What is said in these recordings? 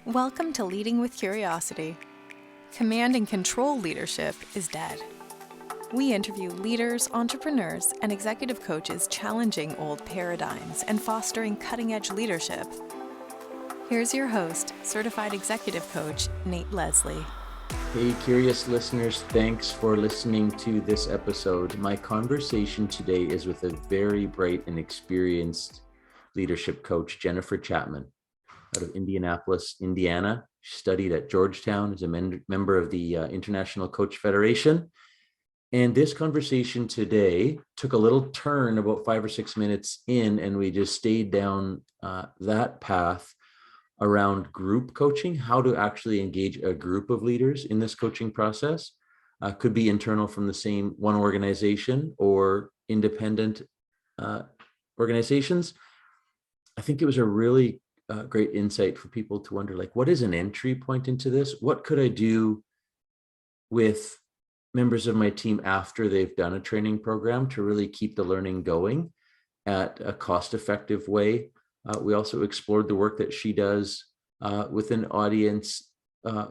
Welcome to Leading with Curiosity. Command and control leadership is dead. We interview leaders, entrepreneurs, and executive coaches challenging old paradigms and fostering cutting-edge leadership. Here's your host, certified executive coach, Nate Leslie. Hey, curious listeners, thanks for listening to this episode. My conversation today is with a very bright and experienced leadership coach, Jennifer Chapman, out of Indianapolis, Indiana. She studied at Georgetown, is a member of the International Coach Federation. And this conversation today took a little turn about 5 or 6 minutes in, and we just stayed down that path around group coaching, how to actually engage a group of leaders in this coaching process. Could be internal from the same one organization or independent organizations. I think it was a really great insight for people to wonder, like, what is an entry point into this? What could I do with members of my team after they've done a training program to really keep the learning going at a cost-effective way? We also explored the work that she does with an audience that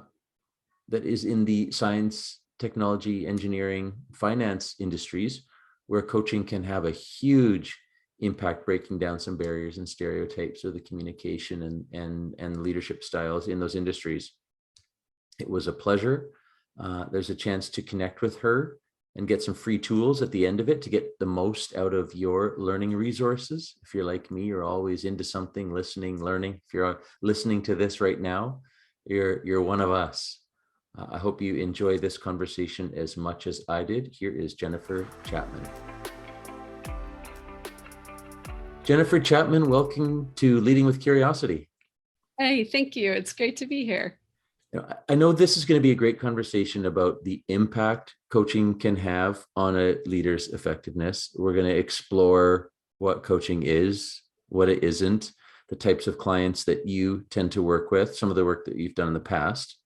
is in the science, technology, engineering, finance industries, where coaching can have a huge impact, breaking down some barriers and stereotypes of the communication and leadership styles in those industries. It was a pleasure. There's a chance to connect with her and get some free tools at the end of it to get the most out of your learning resources. If you're like me, you're always into something, listening, learning. If you're listening to this right now, you're one of us. I hope you enjoy this conversation as much as I did. Here is Jennifer Chapman. Jennifer Chapman, welcome to Leading with Curiosity. Hey, thank you. It's great to be here. I know this is going to be a great conversation about the impact coaching can have on a leader's effectiveness. We're going to explore what coaching is, what it isn't, the types of clients that you tend to work with, some of the work that you've done in the past.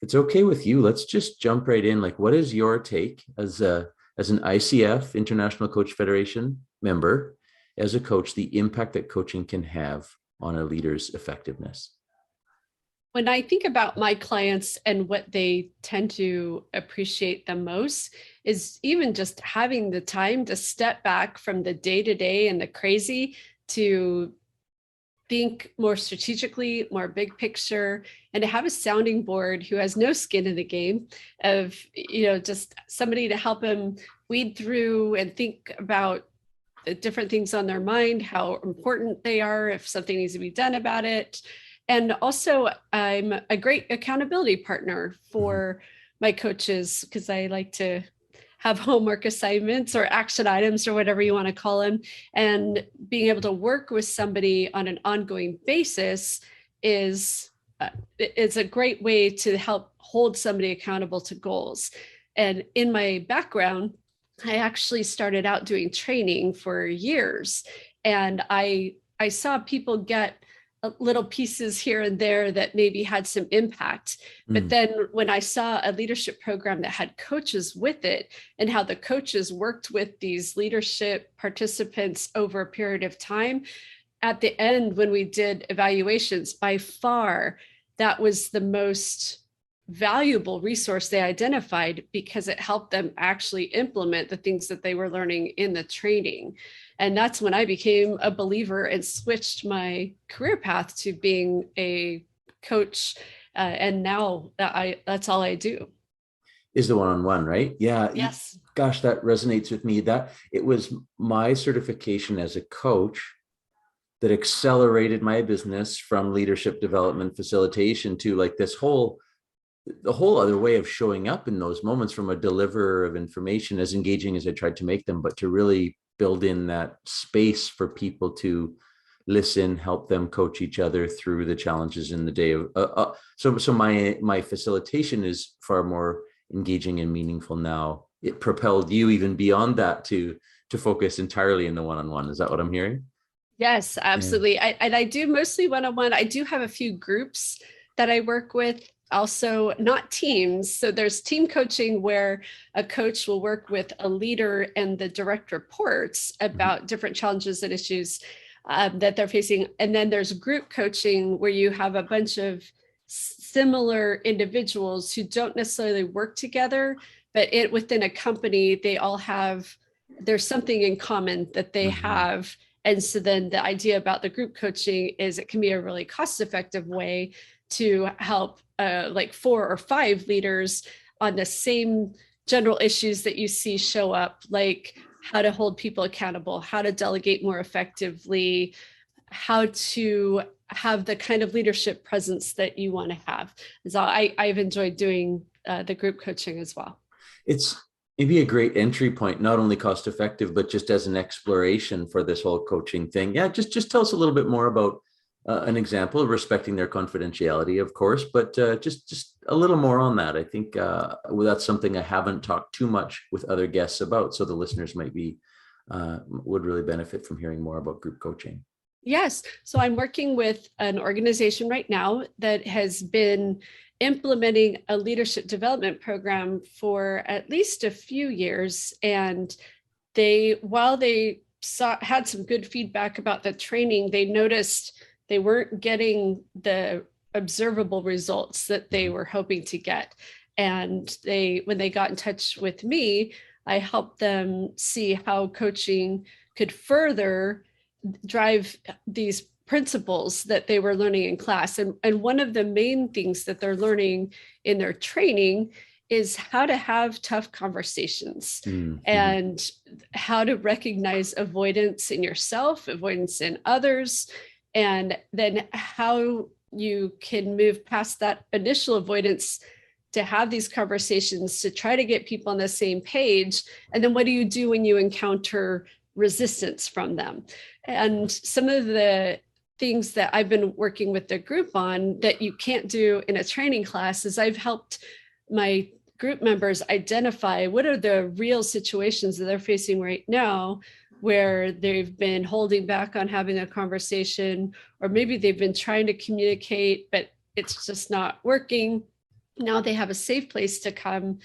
If it's okay with you, let's just jump right in. Like, what is your take as an ICF, International Coach Federation member, as a coach, the impact that coaching can have on a leader's effectiveness? When I think about my clients and what they tend to appreciate the most is even just having the time to step back from the day-to-day and the crazy to think more strategically, more big picture, and to have a sounding board who has no skin in the game of, just somebody to help them weed through and think about the different things on their mind, how important they are, if something needs to be done about it. And also, I'm a great accountability partner for my coaches because I like to have homework assignments or action items or whatever you want to call them. And being able to work with somebody on an ongoing basis is a great way to help hold somebody accountable to goals. And in my background, I actually started out doing training for years, and I saw people get little pieces here and there that maybe had some impact. But then when I saw a leadership program that had coaches with it and how the coaches worked with these leadership participants over a period of time, at the end, when we did evaluations, by far, that was the most valuable resource they identified because it helped them actually implement the things that they were learning in the training. And that's when I became a believer and switched my career path to being a coach. And now that's all I do. Is the one-on-one, right? Yeah. Yes. Gosh, that resonates with me. That it was my certification as a coach that accelerated my business from leadership development facilitation to like the whole other way of showing up in those moments, from a deliverer of information, as engaging as I tried to make them, but to really build in that space for people to listen, help them coach each other through the challenges in the day of. So my facilitation is far more engaging and meaningful now. It propelled you even beyond that to focus entirely in the one-on-one. Is that what I'm hearing? Yes, absolutely. Yeah. I do mostly one-on-one. I do have a few groups that I work with. Also, not teams. So there's team coaching where a coach will work with a leader and the direct reports about different challenges and issues that they're facing. And then there's group coaching where you have a bunch of similar individuals who don't necessarily work together, but within a company, they all there's something in common that they have. And so then the idea about the group coaching is it can be a really cost-effective way to help like 4 or 5 leaders on the same general issues that you see show up, like how to hold people accountable, how to delegate more effectively, how to have the kind of leadership presence that you want to have. So I've enjoyed doing the group coaching as well. It's maybe a great entry point, not only cost effective, but just as an exploration for this whole coaching thing. Yeah, just tell us a little bit more about an example, respecting their confidentiality, of course, but just a little more on that. I think that's something I haven't talked too much with other guests about, so the listeners would really benefit from hearing more about group coaching. Yes. So I'm working with an organization right now that has been implementing a leadership development program for at least a few years. And while they had some good feedback about the training, they noticed they weren't getting the observable results that they were hoping to get. And when they got in touch with me, I helped them see how coaching could further drive these principles that they were learning in class. And one of the main things that they're learning in their training is how to have tough conversations and how to recognize avoidance in yourself, avoidance in others, and then how you can move past that initial avoidance to have these conversations to try to get people on the same page. And then what do you do when you encounter resistance from them? And some of the things that I've been working with the group on that you can't do in a training class is I've helped my group members identify what are the real situations that they're facing right now where they've been holding back on having a conversation, or maybe they've been trying to communicate, but it's just not working. Now they have a safe place to come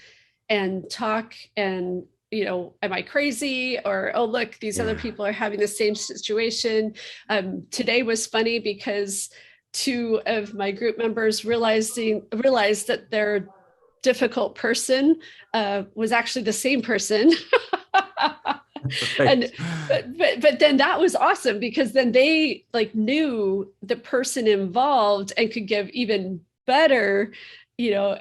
and talk and, am I crazy? Or, oh, look, these other people are having the same situation. Today was funny because 2 of my group members realized that their difficult person was actually the same person. Right. But then that was awesome because then they knew the person involved and could give even better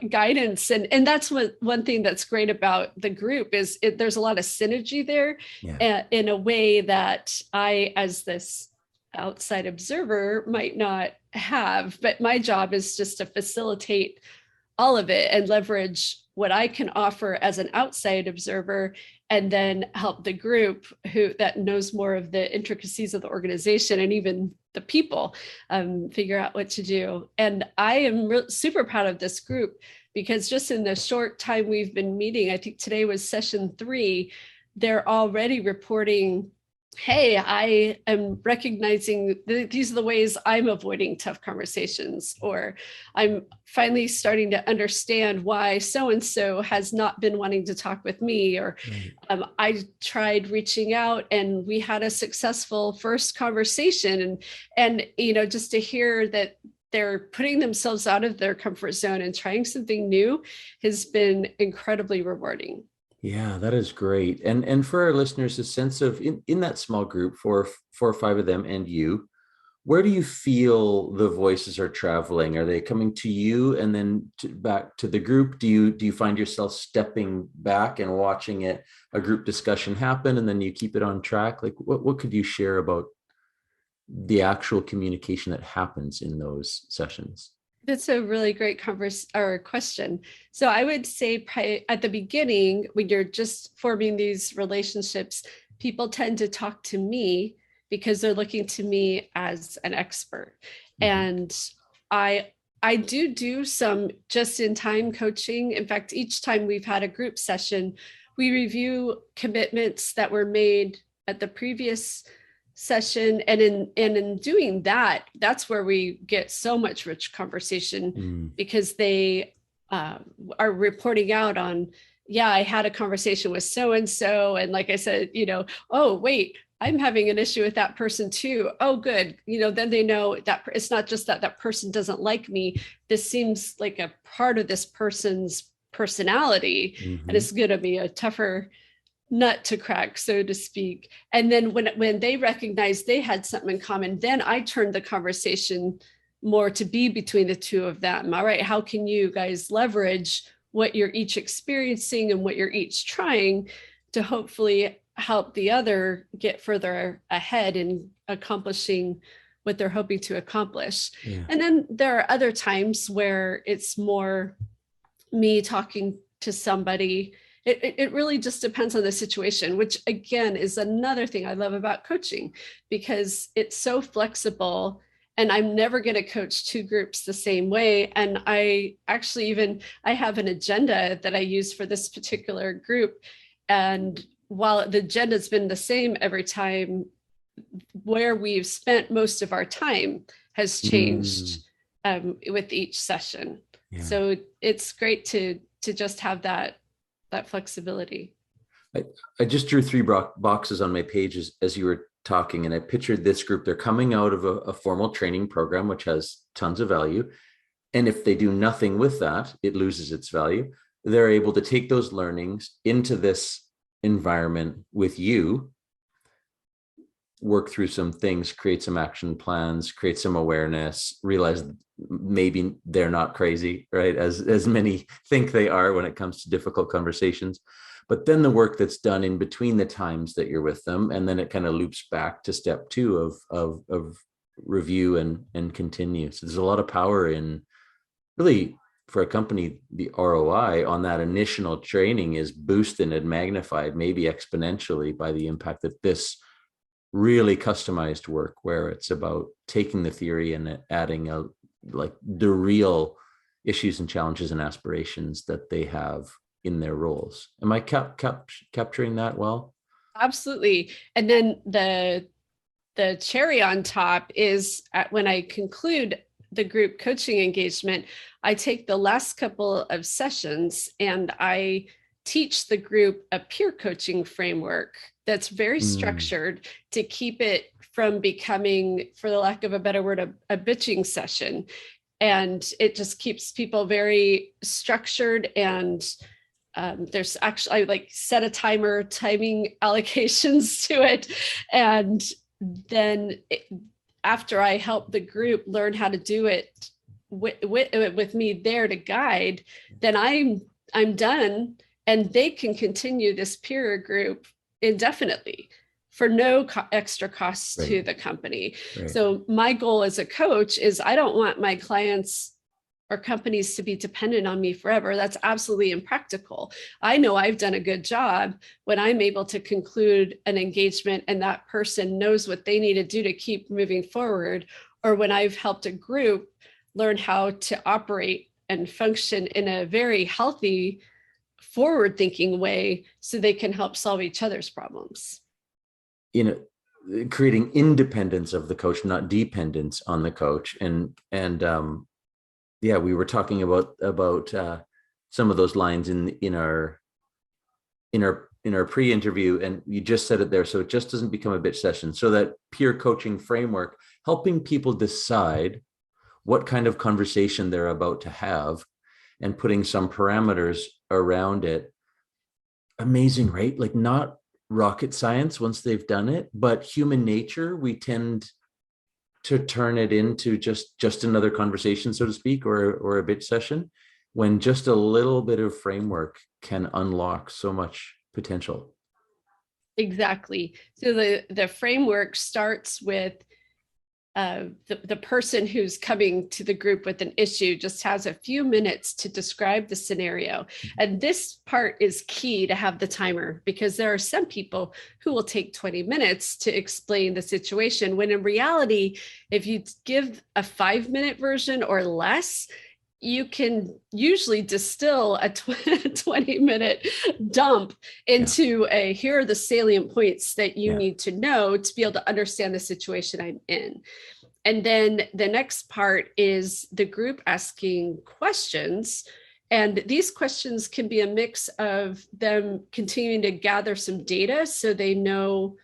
guidance. And that's one thing that's great about the group is there's a lot of synergy there in a way that I, as this outside observer, might not have. But my job is just to facilitate all of it and leverage what I can offer as an outside observer, and then help the group that knows more of the intricacies of the organization and even the people figure out what to do. And I am super proud of this group because just in the short time we've been meeting, I think today was session 3, they're already reporting, hey, I am recognizing these are the ways I'm avoiding tough conversations, or I'm finally starting to understand why so-and-so has not been wanting to talk with me, or I tried reaching out and we had a successful first conversation. And just to hear that they're putting themselves out of their comfort zone and trying something new has been incredibly rewarding. Yeah, that is great. And for our listeners, a sense of in that small group, 4 or 5 of them and you, where do you feel the voices are traveling? Are they coming to you and then back to the group? Do you find yourself stepping back and watching a group discussion happen and then you keep it on track? Like what could you share about the actual communication that happens in those sessions? That's a really great question. So I would say at the beginning, when you're just forming these relationships, people tend to talk to me because they're looking to me as an expert. And I do some just-in-time coaching. In fact, each time we've had a group session, we review commitments that were made at the previous session, and in doing that, that's where we get so much rich conversation because they are reporting out on, I had a conversation with so and so, and like I said, oh wait, I'm having an issue with that person too. Oh, good. Then they know that it's not just that that person doesn't like me. This seems like a part of this person's personality, and it's going to be a tougher nut to crack, so to speak. And then when they recognize they had something in common, then I turned the conversation more to be between the two of them. All right, how can you guys leverage what you're each experiencing and what you're each trying to hopefully help the other get further ahead in accomplishing what they're hoping to accomplish. Yeah. And then there are other times where it's more me talking to somebody. It really just depends on the situation, which again is another thing I love about coaching, because it's so flexible, and I'm never going to coach two groups the same way. And I actually I have an agenda that I use for this particular group. And while the agenda's been the same every time, where we've spent most of our time has changed with each session. Yeah. So it's great to just have that flexibility. I just drew 3 boxes on my pages as you were talking, and I pictured this group. They're coming out of a formal training program, which has tons of value. And if they do nothing with that, it loses its value. They're able to take those learnings into this environment with you, work through some things, create some action plans, create some awareness, realize maybe they're not crazy, right? As many think they are when it comes to difficult conversations. But then the work that's done in between the times that you're with them, and then it kind of loops back to step 2 of review and continue. So there's a lot of power in, really, for a company, the ROI on that initial training is boosted and magnified, maybe exponentially, by the impact that this really customized work, where it's about taking the theory and adding the real issues and challenges and aspirations that they have in their roles. Am I capturing that well? Absolutely. And then the cherry on top is when I conclude the group coaching engagement, I take the last couple of sessions and I teach the group a peer coaching framework that's very structured to keep it from becoming, for the lack of a better word, a bitching session. And it just keeps people very structured. And there's actually, I set a timing allocations to it. And then after I help the group learn how to do it with me there to guide, then I'm done, and they can continue this peer group indefinitely for no extra costs to the company. Right. So my goal as a coach is I don't want my clients or companies to be dependent on me forever. That's absolutely impractical. I know I've done a good job when I'm able to conclude an engagement and that person knows what they need to do to keep moving forward, or when I've helped a group learn how to operate and function in a very healthy, forward-thinking way so they can help solve each other's problems. Creating independence of the coach, not dependence on the coach. And yeah, we were talking about some of those lines in our pre-interview, and you just said it there. So it just doesn't become a bitch session. So that peer coaching framework, helping people decide what kind of conversation they're about to have and putting some parameters around it. Amazing, right? Not rocket science once they've done it, but human nature, we tend to turn it into just another conversation, so to speak, or a bitch session, when just a little bit of framework can unlock so much potential. Exactly. So the framework starts with the person who's coming to the group with an issue just has a few minutes to describe the scenario. And this part is key to have the timer, because there are some people who will take 20 minutes to explain the situation, when in reality, if you give a 5-minute version or less, you can usually distill a 20-minute dump into here are the salient points that you need to know to be able to understand the situation I'm in. And then the next part is the group asking questions. And these questions can be a mix of them continuing to gather some data so they know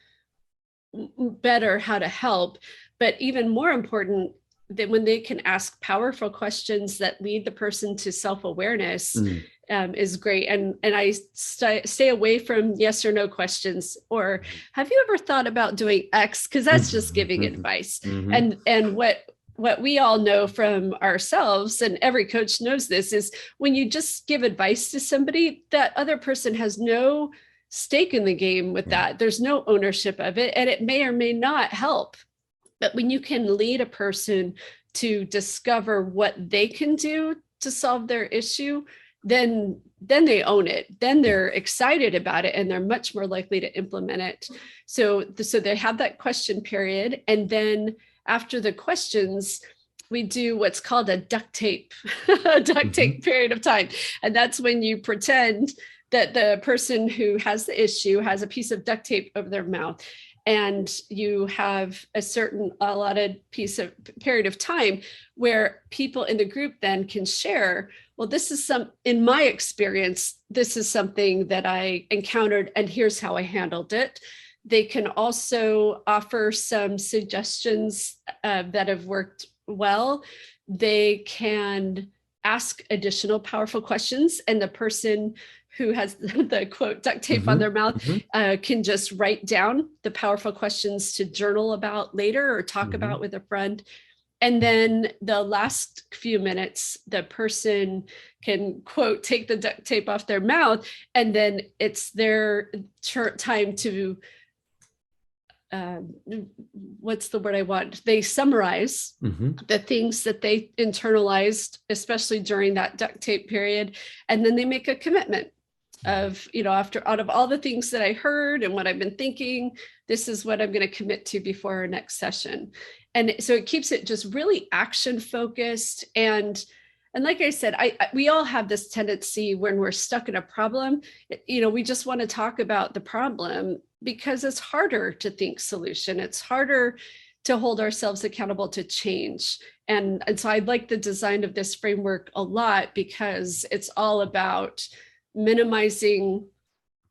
better how to help. But even more important, that when they can ask powerful questions that lead the person to self-awareness, is great. And I stay away from yes or no questions, or have you ever thought about doing X? Because that's just giving advice. And what we all know from ourselves, and every coach knows this, is when you just give advice to somebody, that other person has no stake in the game with that. There's no ownership of it, and it may or may not help. But when you can lead a person to discover what they can do to solve their issue, then they own it. Then they're excited about it, and they're much more likely to implement it. So they have that question period. And then after the questions, we do what's called a duct tape period of time. And that's when you pretend that the person who has the issue has a piece of duct tape over their mouth. And you have a certain allotted period of time where people in the group then can share, well, in my experience, this is something that I encountered, and here's how I handled it. They can also offer some suggestions that have worked well. They can ask additional powerful questions, and the person who has the quote duct tape on their mouth can just write down the powerful questions to journal about later or talk about with a friend. And then the last few minutes, the person can quote take the duct tape off their mouth, and then it's their time to what's the word I want? They summarize the things that they internalized, especially during that duct tape period. And then they make a commitment of, out of all the things that I heard and what I've been thinking, this is what I'm going to commit to before our next session. And so it keeps it just really action focused. And like I said, we all have this tendency when we're stuck in a problem, we just want to talk about the problem because it's harder to think solution. It's harder to hold ourselves accountable to change. And so I like the design of this framework a lot because it's all about minimizing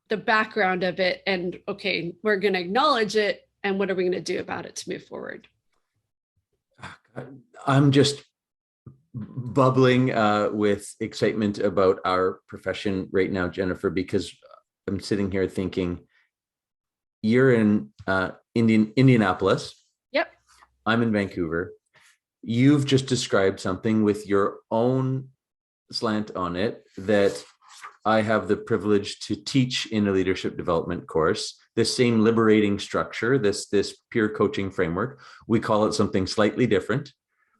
the background of it. And okay, we're going to acknowledge it. And what are we going to do about it to move forward? I'm just bubbling with excitement about our profession right now, Jennifer, because I'm sitting here thinking, you're in Indianapolis. Yep. I'm in Vancouver. You've just described something with your own slant on it that I have the privilege to teach in a leadership development course. This same liberating structure, this peer coaching framework, we call it something slightly different,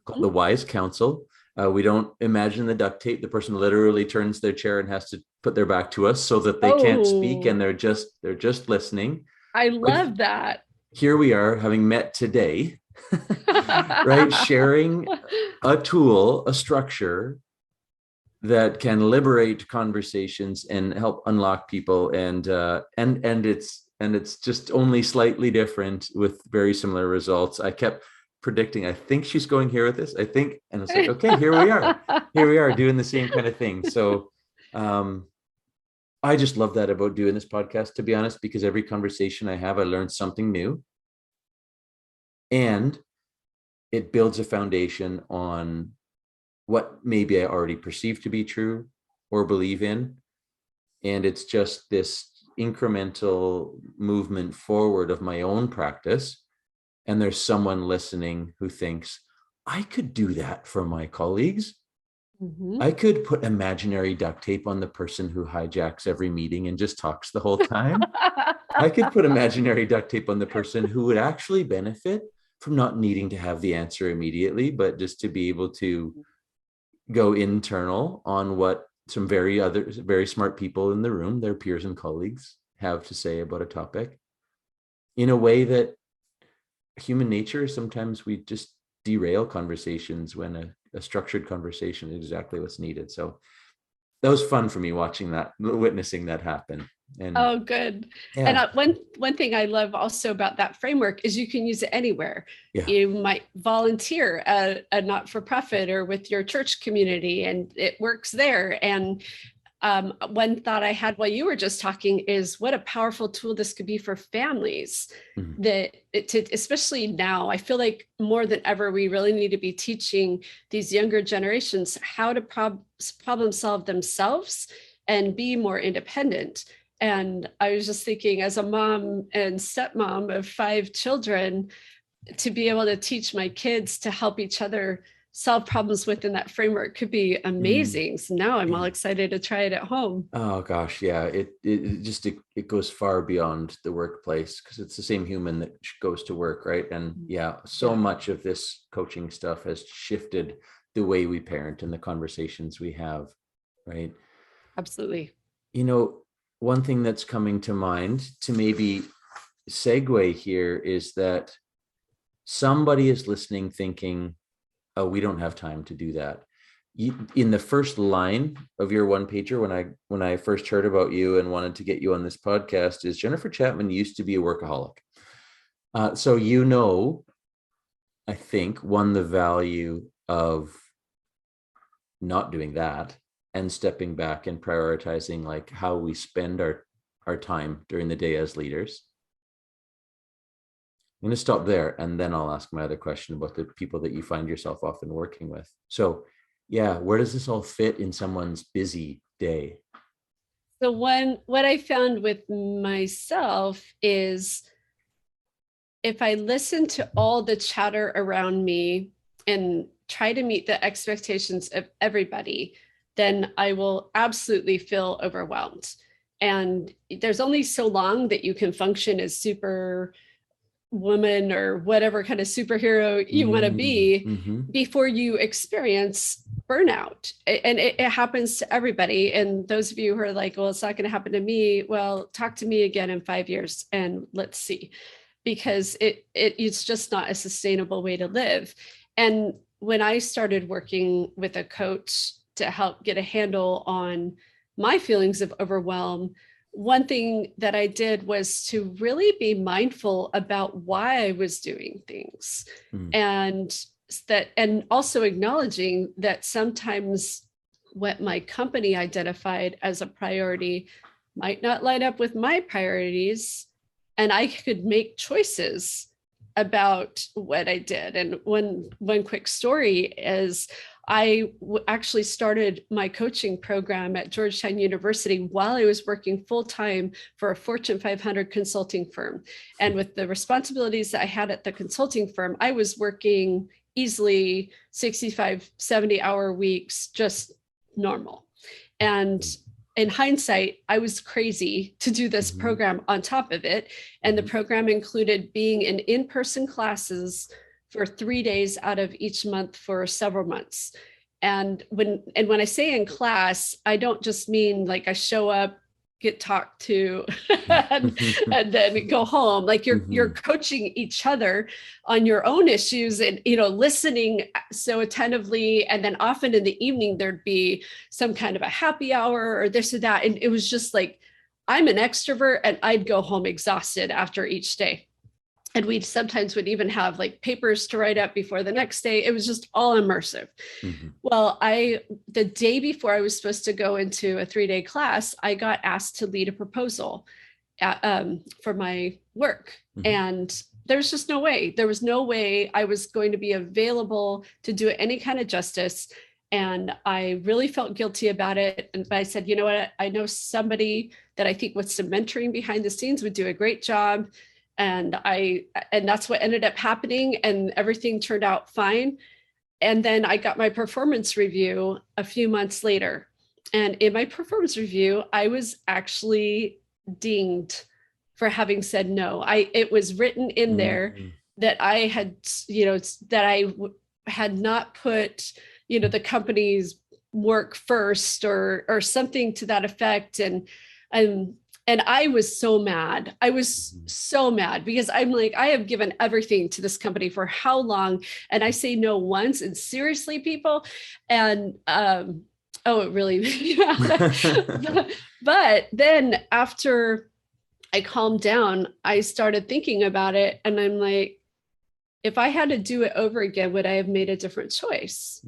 called the wise counsel. We don't imagine the duct tape. The person literally turns their chair and has to put their back to us so that they can't speak, and they're just listening. I love that. Here we are, having met today, right? Sharing a tool, a structure that can liberate conversations and help unlock people, and it's just only slightly different with very similar results. I kept predicting, I think she's going here with this. And it's like, okay, here we are doing the same kind of thing. So I just love that about doing this podcast, to be honest, because every conversation I have, I learn something new, and it builds a foundation on what maybe I already perceive to be true or believe in. And it's just this incremental movement forward of my own practice. And there's someone listening who thinks, I could do that for my colleagues. I could put imaginary duct tape on the person who hijacks every meeting and just talks the whole time. I could put imaginary duct tape on the person who would actually benefit from not needing to have the answer immediately, but just to be able to go internal on what some very smart people in the room, their peers and colleagues, have to say about a topic, in a way that human nature, sometimes we just derail conversations when a structured conversation is exactly what's needed. So that was fun for me witnessing that happen. And oh, good. Yeah. And one thing I love also about that framework is you can use it anywhere. Yeah. You might volunteer at a not-for-profit or with your church community, and it works there. And One thought I had while you were just talking is what a powerful tool this could be for families. Especially now, I feel like more than ever, we really need to be teaching these younger generations how to problem solve themselves and be more independent. And I was just thinking, as a mom and stepmom of 5 children, to be able to teach my kids to help each other solve problems within that framework could be amazing. So now I'm all excited to try it at home. Oh gosh, yeah. It goes far beyond the workplace, because it's the same human that goes to work, right? And so much of this coaching stuff has shifted the way we parent and the conversations we have, right? Absolutely. One thing that's coming to mind to maybe segue here is that somebody is listening thinking, oh, we don't have time to do that. In the first line of your one pager, when I first heard about you and wanted to get you on this podcast, is Jennifer Chapman used to be a workaholic. So I think, the value of not doing that and stepping back and prioritizing like how we spend our time during the day as leaders. I'm going to stop there, and then I'll ask my other question about the people that you find yourself often working with. So where does this all fit in someone's busy day? So what I found with myself is, if I listen to all the chatter around me and try to meet the expectations of everybody, then I will absolutely feel overwhelmed. And there's only so long that you can function as super woman or whatever kind of superhero you want to be before you experience burnout. And it happens to everybody. And those of you who are like, well, it's not going to happen to me. Well, talk to me again in 5 years and let's see, because it's just not a sustainable way to live. And when I started working with a coach to help get a handle on my feelings of overwhelm, one thing that I did was to really be mindful about why I was doing things, and also acknowledging that sometimes what my company identified as a priority might not line up with my priorities, and I could make choices about what I did. And one quick story is, I actually started my coaching program at Georgetown University while I was working full-time for a Fortune 500 consulting firm. And with the responsibilities that I had at the consulting firm, I was working easily 65, 70-hour weeks, just normal. And in hindsight, I was crazy to do this program on top of it. And the program included being in in-person classes for 3 days out of each month for several months. And when I say in class, I don't just mean like I show up, get talked to, and then go home. Like you're coaching each other on your own issues and, listening so attentively. And then often in the evening, there'd be some kind of a happy hour or this or that. And it was just like, I'm an extrovert and I'd go home exhausted after each day. And we sometimes would even have like papers to write up before the next day. It was just all immersive. Well, the day before I was supposed to go into a 3-day class, I got asked to lead a proposal for my work. And there was just no way. There was no way I was going to be available to do it any kind of justice. And I really felt guilty about it. And I said, you know what? I know somebody that I think with some mentoring behind the scenes would do a great job. And that's what ended up happening, and everything turned out fine. And then I got my performance review a few months later. And in my performance review, I was actually dinged for having said no. It was written in there that I had, had not put, the company's work first or something to that effect. And I was so mad. I was so mad because I'm like, I have given everything to this company for how long? And I say no once, and seriously, people. And it really made me mad. But then after I calmed down, I started thinking about it. And I'm like, if I had to do it over again, would I have made a different choice?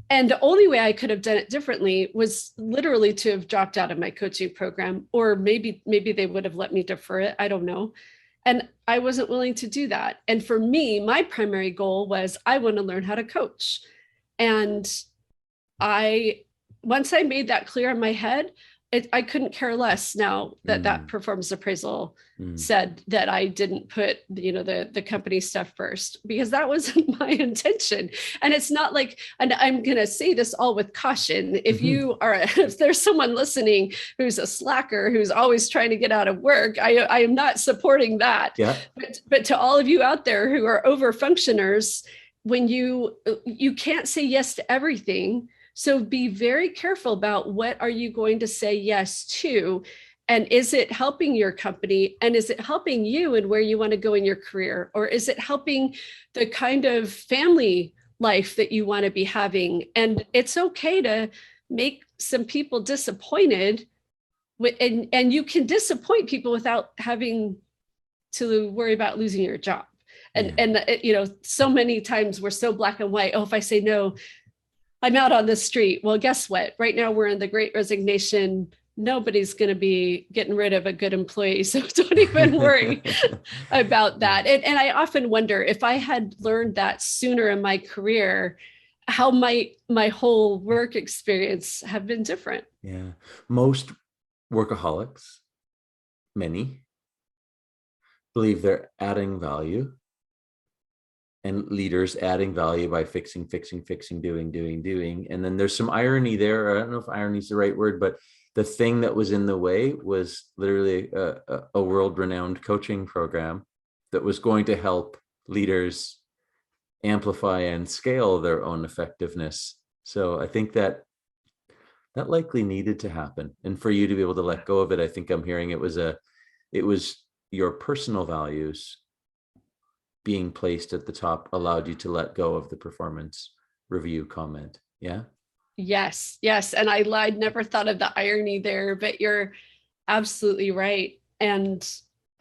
And the only way I could have done it differently was literally to have dropped out of my coaching program, or maybe they would have let me defer it. I don't know. And I wasn't willing to do that. And for me, my primary goal was I want to learn how to coach. And once I made that clear in my head, I couldn't care less now that that performance appraisal said that I didn't put, the company stuff first, because that wasn't my intention. And it's not like, and I'm going to say this all with caution. If if there's someone listening who's a slacker, who's always trying to get out of work, I am not supporting that. Yeah. But to all of you out there who are over functioners, when you can't say yes to everything. So be very careful about what are you going to say yes to, and is it helping your company, and is it helping you and where you want to go in your career, or is it helping the kind of family life that you want to be having? And it's okay to make some people disappointed, and you can disappoint people without having to worry about losing your job. And so many times we're so black and white. Oh, if I say no, I'm out on the street. Well, guess what? Right now we're in the Great Resignation. Nobody's going to be getting rid of a good employee. So don't even worry about that. And I often wonder, if I had learned that sooner in my career, how might my whole work experience have been different? Yeah. Most workaholics, many, believe they're adding value. And leaders adding value by fixing, doing. And then there's some irony there. I don't know if irony is the right word, but the thing that was in the way was literally a world-renowned coaching program that was going to help leaders amplify and scale their own effectiveness. So I think that likely needed to happen. And for you to be able to let go of it, I think I'm hearing it was your personal values being placed at the top allowed you to let go of the performance review comment. Yeah. Yes. And I'd never thought of the irony there, but you're absolutely right. And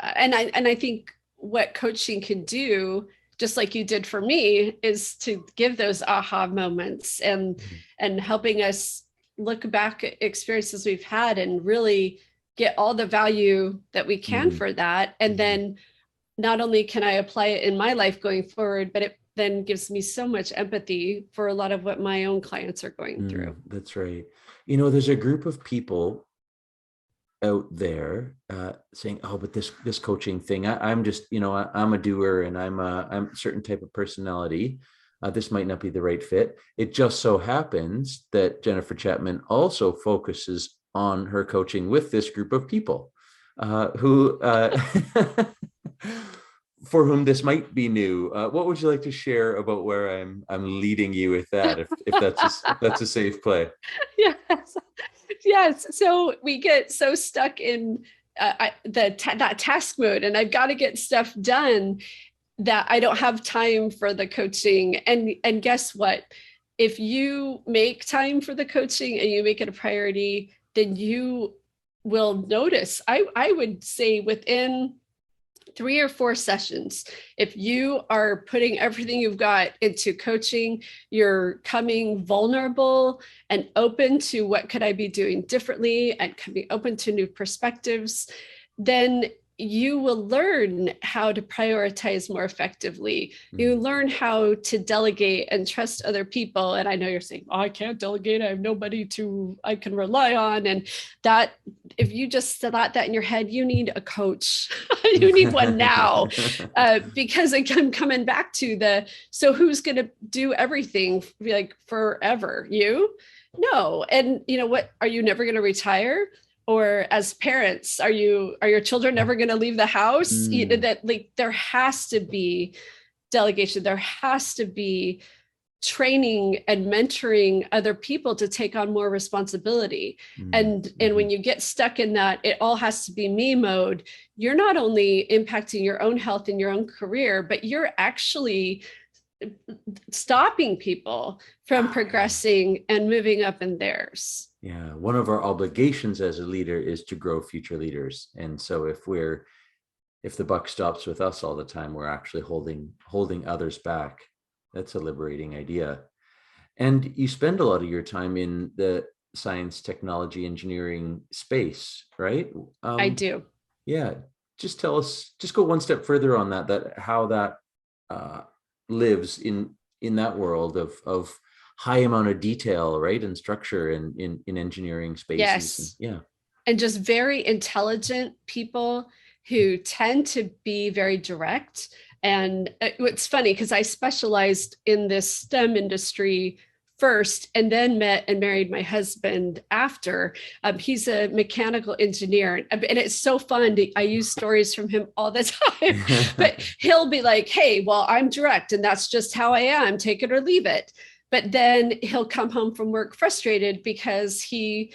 I think what coaching can do, just like you did for me, is to give those aha moments and helping us look back at experiences we've had and really get all the value that we can for that. And then not only can I apply it in my life going forward, but it then gives me so much empathy for a lot of what my own clients are going through. That's right. There's a group of people out there saying, oh, but this coaching thing, I'm just, I'm a doer and I'm a certain type of personality. This might not be the right fit. It just so happens that Jennifer Chapman also focuses on her coaching with this group of people who for whom this might be new. What would you like to share about where I'm leading you with that, if that's a safe play? Yes. So we get so stuck in that task mode, and I've got to get stuff done, that I don't have time for the coaching. And guess what? If you make time for the coaching and you make it a priority, then you will notice. I would say within 3 or 4 sessions, if you are putting everything you've got into coaching, you're coming vulnerable and open to what could I be doing differently, and can be open to new perspectives, then you will learn how to prioritize more effectively. You learn how to delegate and trust other people. And I know you're saying, oh, I can't delegate. I have nobody I can rely on. And that, if you just thought that in your head, you need a coach. You need one now. Because I'm coming back to so who's going to do everything like forever? You? No. And you know what? Are you never going to retire? Or as parents, are your children never going to leave the house? That like there has to be delegation. There has to be training and mentoring other people to take on more responsibility. And when you get stuck in that, it all has to be me mode. You're not only impacting your own health and your own career, but you're actually stopping people from progressing and moving up in theirs. Yeah, one of our obligations as a leader is to grow future leaders. And so if the buck stops with us all the time, we're actually holding others back. That's a liberating idea. And you spend a lot of your time in the science, technology, engineering space, right? I do. Yeah. Just tell us, just go one step further on that how that lives in that world of high amount of detail, right? And structure in engineering spaces. And Yes. yeah. And just very intelligent people who tend to be very direct. And it's funny because I specialized in this STEM industry first and then met and married my husband after. He's a mechanical engineer. And it's so fun. I use stories from him all the time. But he'll be like, hey, well, I'm direct and that's just how I am. Take it or leave it. But then he'll come home from work frustrated because he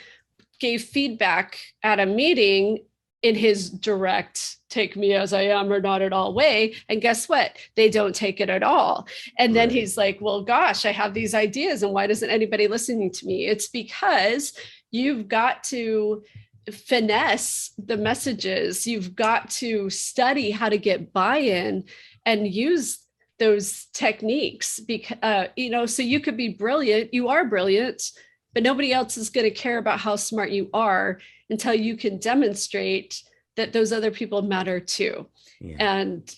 gave feedback at a meeting in his direct take me as I am or not at all way. And guess what? They don't take it at all. And then he's like, well, gosh, I have these ideas. And why doesn't anybody listening to me? It's because you've got to finesse the messages. You've got to study how to get buy-in and use those techniques because, so you could be brilliant. You are brilliant, but nobody else is going to care about how smart you are until you can demonstrate that those other people matter too. Yeah. And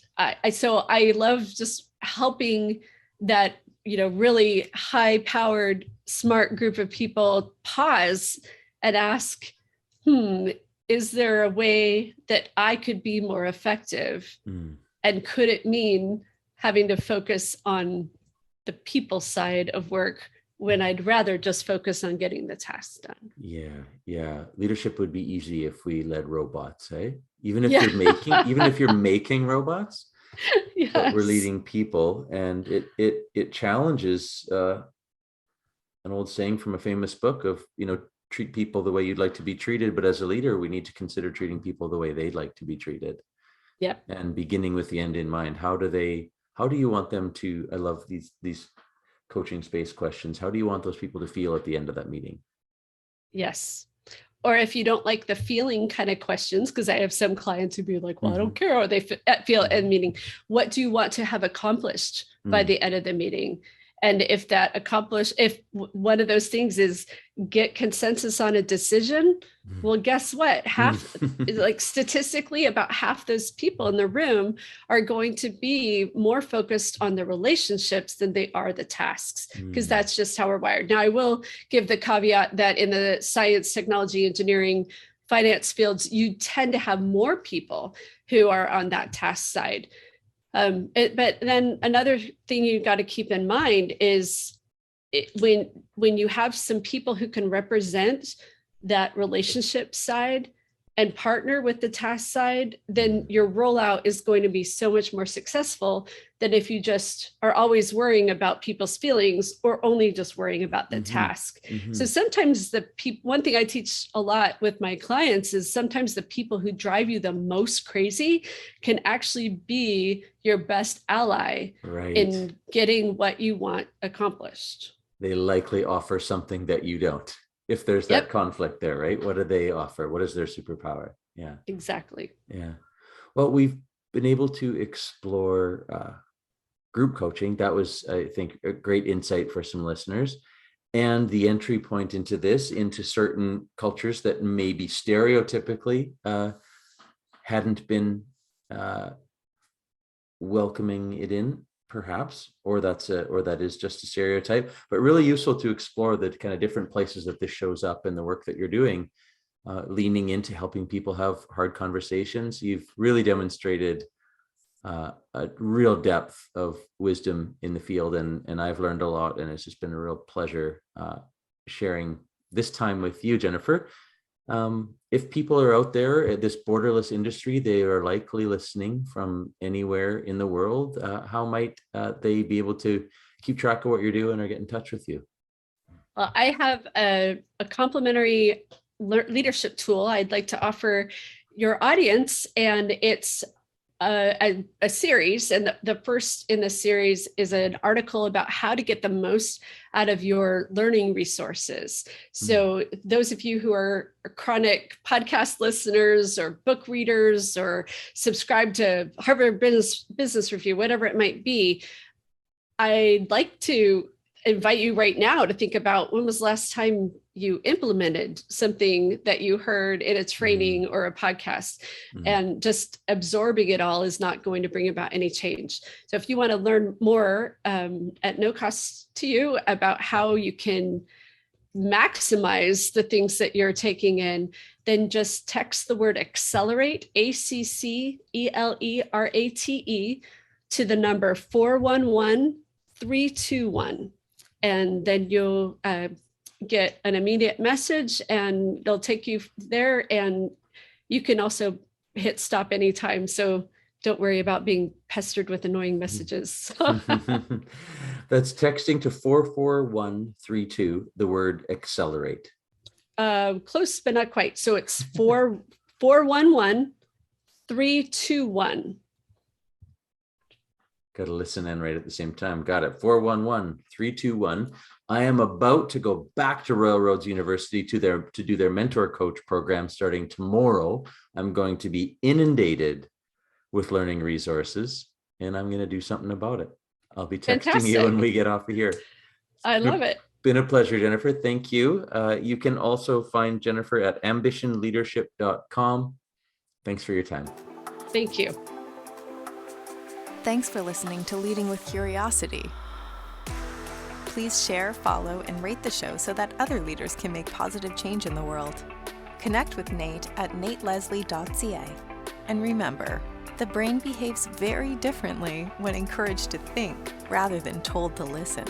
so I love just helping that, really high powered, smart group of people pause and ask, is there a way that I could be more effective? And could it mean having to focus on the people side of work when I'd rather just focus on getting the tasks done? Yeah. Leadership would be easy if we led robots, eh? Even if you're making robots, yes. But we're leading people, and it challenges an old saying from a famous book of, treat people the way you'd like to be treated. But as a leader, we need to consider treating people the way they'd like to be treated. Yep. And beginning with the end in mind. How do you want them to, I love these coaching space questions. How do you want those people to feel at the end of that meeting? Yes. Or if you don't like the feeling kind of questions, because I have some clients who be like, well, I don't care how they feel at the meeting. What do you want to have accomplished by the end of the meeting? And if one of those things is get consensus on a decision, well, guess what? Statistically, about half those people in the room are going to be more focused on the relationships than they are the tasks, because that's just how we're wired. Now, I will give the caveat that in the science, technology, engineering, finance fields, you tend to have more people who are on that task side. But then another thing you've got to keep in mind is when you have some people who can represent that relationship side and partner with the task side, then your rollout is going to be so much more successful than if you just are always worrying about people's feelings or only just worrying about the task. So sometimes one thing I teach a lot with my clients is sometimes the people who drive you the most crazy can actually be your best ally in getting what you want accomplished. They likely offer something that you don't. If there's that conflict there, right? What do they offer? What is their superpower? Yeah, exactly. Yeah. Well, we've been able to explore group coaching. That was, I think, a great insight for some listeners, and the entry point into certain cultures that maybe stereotypically hadn't been welcoming it in, perhaps, or that is just a stereotype, but really useful to explore the kind of different places that this shows up in the work that you're doing, leaning into helping people have hard conversations. You've really demonstrated a real depth of wisdom in the field, and I've learned a lot, and it's just been a real pleasure sharing this time with you, Jennifer. If people are out there at this borderless industry, they are likely listening from anywhere in the world. How might they be able to keep track of what you're doing or get in touch with you? Well, I have a complimentary leadership tool I'd like to offer your audience, and it's a series, and the first in the series is an article about how to get the most out of your learning resources. So those of you who are chronic podcast listeners or book readers or subscribe to Harvard Business Review, whatever it might be, I'd like to invite you right now to think about when was the last time you implemented something that you heard in a training or a podcast, and just absorbing it all is not going to bring about any change. So if you want to learn more at no cost to you about how you can maximize the things that you're taking in, then just text the word accelerate, ACCELERATE, to the number 411321. And then you'll get an immediate message and they'll take you there. And you can also hit stop anytime. So don't worry about being pestered with annoying messages. That's texting to 44132, the word accelerate. Close, but not quite. So it's 411321. Got to listen and write at the same time. Got it. 411321. I am about to go back to Royal Roads University to do their mentor coach program starting tomorrow. I'm going to be inundated with learning resources, and I'm going to do something about it. I'll be texting you when we get off of here. I love it. Been a pleasure, Jennifer. Thank you. You can also find Jennifer at ambitionleadership.com. Thanks for your time. Thank you. Thanks for listening to Leading with Curiosity. Please share, follow, and rate the show so that other leaders can make positive change in the world. Connect with Nate at nateleslie.ca. And remember, the brain behaves very differently when encouraged to think rather than told to listen.